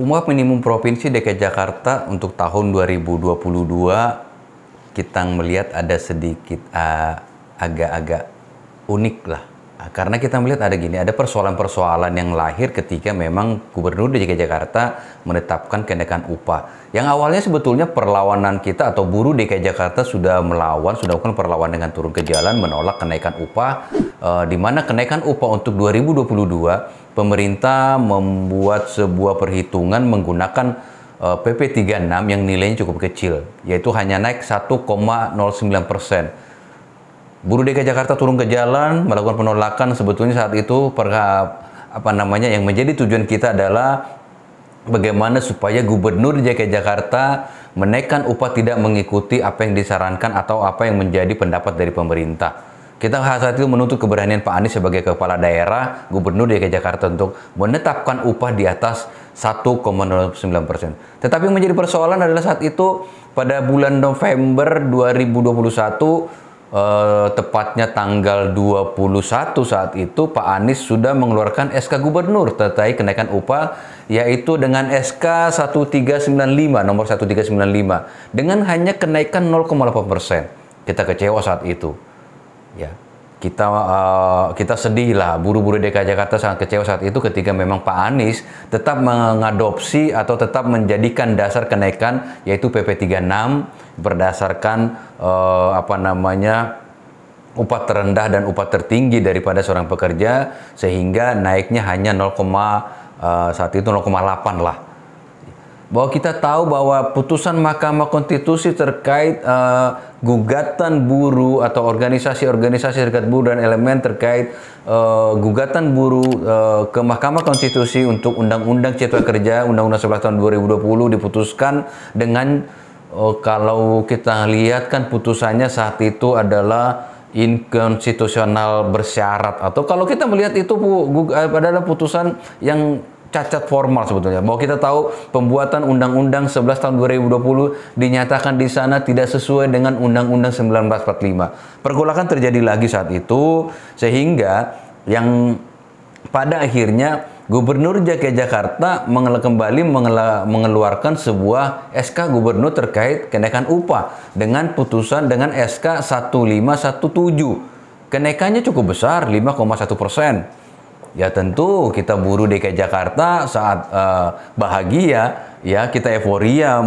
Upah minimum Provinsi DKI Jakarta untuk tahun 2022 kita melihat ada sedikit agak-agak unik lah. Karena kita melihat ada persoalan-persoalan yang lahir ketika memang Gubernur DKI Jakarta menetapkan kenaikan upah. Yang awalnya sebetulnya perlawanan kita atau buruh DKI Jakarta sudah melakukan perlawanan dengan turun ke jalan menolak kenaikan upah, di mana kenaikan upah untuk 2022 pemerintah membuat sebuah perhitungan menggunakan PP 36 yang nilainya cukup kecil, yaitu hanya naik 1,09%. Buruh DKI Jakarta turun ke jalan melakukan penolakan. Sebetulnya saat itu yang menjadi tujuan kita adalah bagaimana supaya Gubernur DKI Jakarta menaikkan upah tidak mengikuti apa yang disarankan atau apa yang menjadi pendapat dari pemerintah. Kita saat itu menuntut keberanian Pak Anies sebagai kepala daerah, Gubernur DKI Jakarta untuk menetapkan upah di atas 1,09%. Tetapi yang menjadi persoalan adalah saat itu pada bulan November 2021, tepatnya tanggal 21 saat itu, Pak Anies sudah mengeluarkan SK Gubernur terkait kenaikan upah, yaitu dengan SK 1395, nomor 1395, dengan hanya kenaikan 0,8%. Kita kecewa saat itu. Ya, kita sedih lah, buruh-buruh DKI Jakarta sangat kecewa saat itu ketika memang Pak Anies tetap mengadopsi atau tetap menjadikan dasar kenaikan yaitu PP 36 berdasarkan upah terendah dan upah tertinggi daripada seorang pekerja, sehingga naiknya hanya 0,8 lah. Bahwa kita tahu bahwa putusan Mahkamah Konstitusi terkait gugatan buruh atau organisasi-organisasi serikat buruh dan elemen terkait gugatan buruh ke Mahkamah Konstitusi untuk Undang-Undang Cipta Kerja, Undang-Undang 11 tahun 2020 diputuskan dengan kalau kita lihat kan putusannya saat itu adalah inkonstitusional bersyarat, atau kalau kita melihat itu adalah putusan yang cacat formal sebetulnya, bahwa kita tahu pembuatan Undang-Undang 11 tahun 2020 dinyatakan di sana tidak sesuai dengan Undang-Undang 1945. Pergolakan terjadi lagi saat itu, sehingga yang pada akhirnya Gubernur DKI Jakarta kembali mengeluarkan sebuah SK Gubernur terkait kenaikan upah dengan putusan dengan SK 1517. Kenaikannya cukup besar, 5,1%. Ya tentu kita buruh DKI Jakarta saat bahagia, ya kita euforia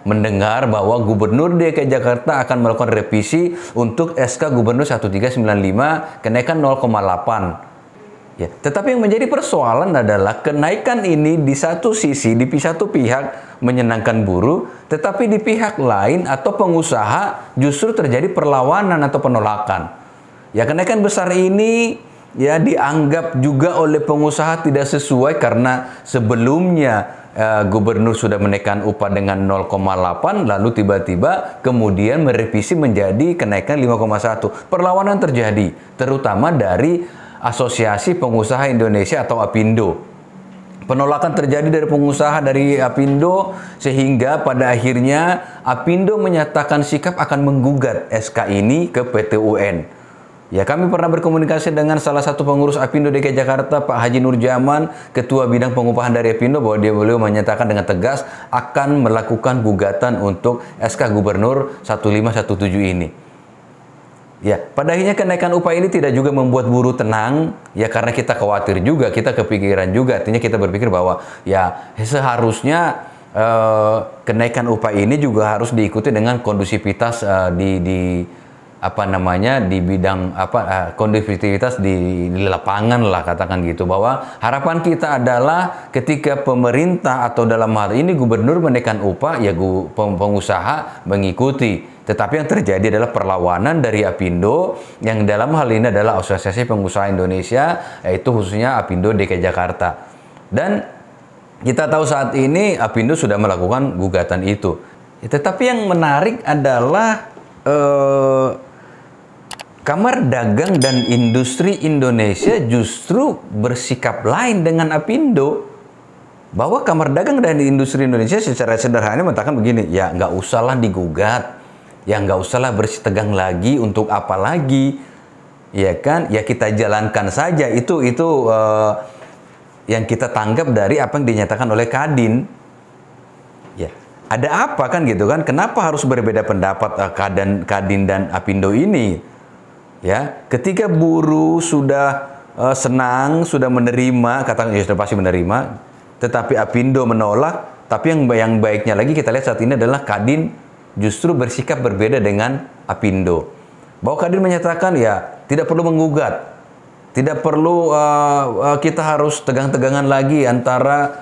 mendengar bahwa Gubernur DKI Jakarta akan melakukan revisi untuk SK Gubernur 1395 kenaikan 0,8. Ya, tetapi yang menjadi persoalan adalah kenaikan ini di satu sisi, di satu pihak menyenangkan buruh, tetapi di pihak lain atau pengusaha justru terjadi perlawanan atau penolakan. Ya, kenaikan besar ini ya dianggap juga oleh pengusaha tidak sesuai karena sebelumnya Gubernur sudah menaikkan upah dengan 0,8, lalu tiba-tiba kemudian merevisi menjadi kenaikan 5,1. Perlawanan terjadi terutama dari Asosiasi Pengusaha Indonesia atau APindo. Penolakan terjadi dari pengusaha dari APindo, sehingga pada akhirnya APindo menyatakan sikap akan menggugat SK ini ke PT UN. Ya, kami pernah berkomunikasi dengan salah satu pengurus APindo DKI Jakarta, Pak Haji Nurjaman, Ketua Bidang Pengupahan dari APindo, bahwa beliau menyatakan dengan tegas akan melakukan gugatan untuk SK Gubernur 1517 ini. Ya, pada akhirnya kenaikan upah ini tidak juga membuat buruh tenang, ya karena kita khawatir juga, kita kepikiran juga, artinya kita berpikir bahwa ya seharusnya kenaikan upah ini juga harus diikuti dengan kondusivitas di bidang kondusivitas di lapangan lah, katakan gitu, bahwa harapan kita adalah ketika pemerintah atau dalam hal ini Gubernur menaikkan upah, ya pengusaha mengikuti. Tetapi yang terjadi adalah perlawanan dari APindo, yang dalam hal ini adalah Asosiasi Pengusaha Indonesia, yaitu khususnya APindo DKI Jakarta. Dan kita tahu saat ini APindo sudah melakukan gugatan itu. Tetapi yang menarik adalah Kamar Dagang dan Industri Indonesia justru bersikap lain dengan APindo. Bahwa Kamar Dagang dan Industri Indonesia secara sederhana mengatakan begini, ya nggak usahlah digugat. Ya nggak usahlah bersih tegang lagi, untuk apa lagi, ya kan? Ya kita jalankan saja itu yang kita tanggap dari apa yang dinyatakan oleh Kadin. Ya, ada apa kan gitu kan? Kenapa harus berbeda pendapat Kadin dan Apindo ini? Ya, ketika buruh sudah senang, sudah menerima, katakan ya sudah pasti menerima, tetapi Apindo menolak. Tapi yang baiknya lagi kita lihat saat ini adalah Kadin justru bersikap berbeda dengan Apindo. Bahwa Kadin menyatakan ya tidak perlu menggugat. Tidak perlu kita harus tegang-tegangan lagi antara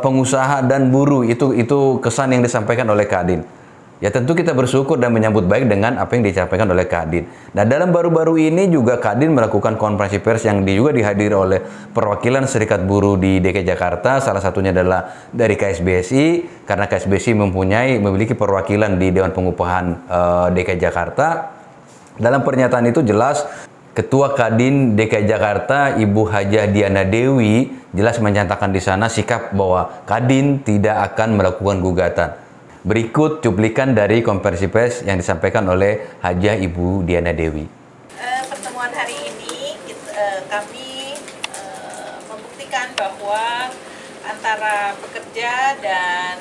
pengusaha dan buruh. Itu kesan yang disampaikan oleh Kadin. Ya tentu kita bersyukur dan menyambut baik dengan apa yang disampaikan oleh Kadin. Nah dalam baru-baru ini juga Kadin melakukan konferensi pers yang juga dihadiri oleh perwakilan Serikat Buruh di DKI Jakarta. Salah satunya adalah dari KSBSI, karena KSBSI memiliki perwakilan di Dewan Pengupahan DKI Jakarta. Dalam pernyataan itu jelas Ketua Kadin DKI Jakarta, Ibu Hajah Diana Dewi, jelas menyatakan di sana sikap bahwa Kadin tidak akan melakukan gugatan. Berikut cuplikan dari konferensi pers yang disampaikan oleh Hajah Ibu Diana Dewi. Pertemuan hari ini kami membuktikan bahwa antara pekerja dan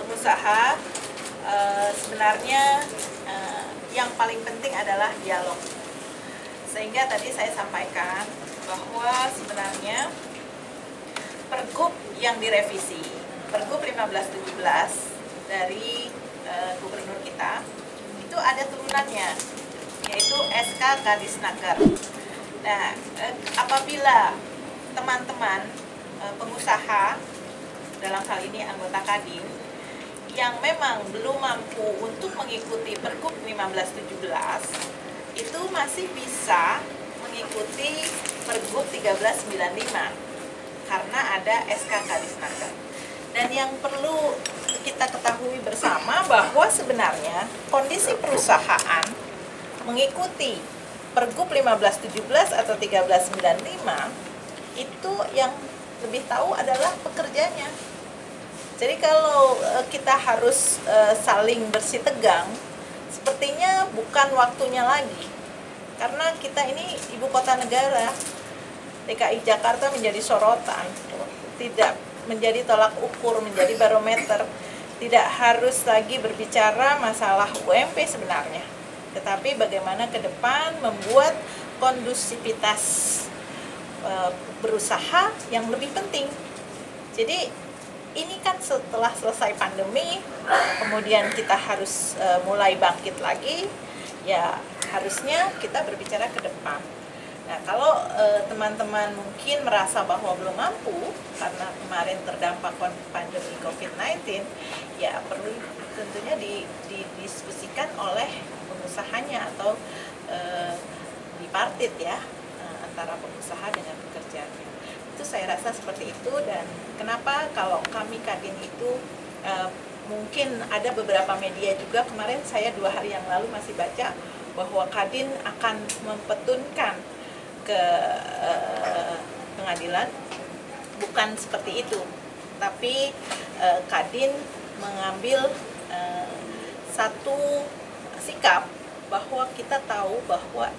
pengusaha sebenarnya yang paling penting adalah dialog. Sehingga tadi saya sampaikan bahwa sebenarnya Pergub yang direvisi, Pergub 1517 dari Gubernur kita, itu ada turunannya, yaitu SK Kadisnaker. Nah, apabila teman-teman pengusaha, dalam hal ini anggota Kadin, yang memang belum mampu untuk mengikuti Pergub 1517, itu masih bisa mengikuti Pergub 1395 karena ada SK Kadisnaker. Dan yang perlu kita ketahui bersama bahwa sebenarnya kondisi perusahaan mengikuti Pergub 1517 atau 1395 itu yang lebih tahu adalah pekerjanya. Jadi kalau kita harus saling bersitegang, sepertinya bukan waktunya lagi, karena kita ini ibu kota negara. DKI Jakarta menjadi sorotan, tidak menjadi tolak ukur, menjadi barometer. Tidak harus lagi berbicara masalah UMP sebenarnya, tetapi bagaimana ke depan membuat kondusivitas berusaha yang lebih penting. Jadi ini kan setelah selesai pandemi, kemudian kita harus mulai bangkit lagi, ya harusnya kita berbicara ke depan. Nah, kalau teman-teman mungkin merasa bahwa belum mampu karena kemarin terdampak pandemi COVID-19, ya perlu tentunya didiskusikan oleh pengusahanya atau bipartit ya, antara pengusaha dengan pekerjanya. Itu saya rasa seperti itu. Dan kenapa kalau kami Kadin itu mungkin ada beberapa media juga, kemarin saya 2 hari yang lalu masih baca bahwa Kadin akan mempetunkan ke pengadilan. Bukan seperti itu, tapi Kadin mengambil satu sikap bahwa kita tahu bahwa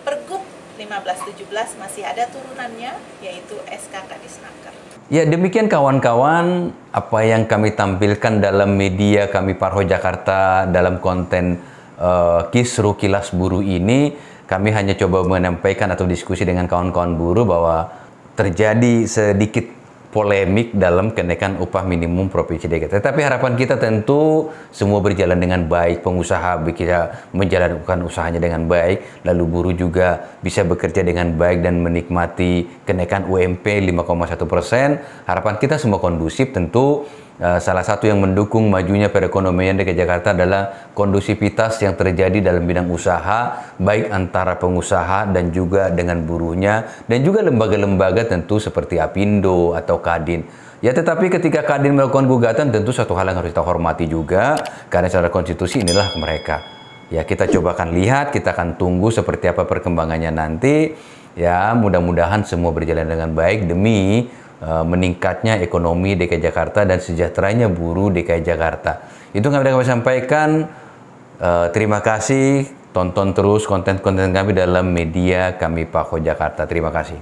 Pergub 1517 masih ada turunannya, yaitu SK Kadisnaker. Ya demikian kawan-kawan apa yang kami tampilkan dalam media kami Parho Jakarta dalam konten Kisruh Kilas Buruh ini. Kami hanya coba menyampaikan atau diskusi dengan kawan-kawan buruh bahwa terjadi sedikit polemik dalam kenaikan upah minimum Provinsi DKI. Tetapi harapan kita tentu semua berjalan dengan baik, pengusaha bisa menjalankan usahanya dengan baik, lalu buruh juga bisa bekerja dengan baik dan menikmati kenaikan UMP 5,1%. Harapan kita semua kondusif. Tentu salah satu yang mendukung majunya perekonomian DKI Jakarta adalah kondusivitas yang terjadi dalam bidang usaha, baik antara pengusaha dan juga dengan buruhnya, dan juga lembaga-lembaga tentu seperti Apindo atau Kadin. Ya tetapi ketika Kadin melakukan gugatan, tentu satu hal yang harus kita hormati juga, karena secara konstitusi inilah mereka. Ya kita coba akan lihat, kita akan tunggu seperti apa perkembangannya nanti. Ya mudah-mudahan semua berjalan dengan baik demi meningkatnya ekonomi DKI Jakarta dan sejahteranya buruh DKI Jakarta. Itu yang kami sampaikan. Terima kasih. Tonton terus konten-konten kami dalam media kami Parho Jakarta. Terima kasih.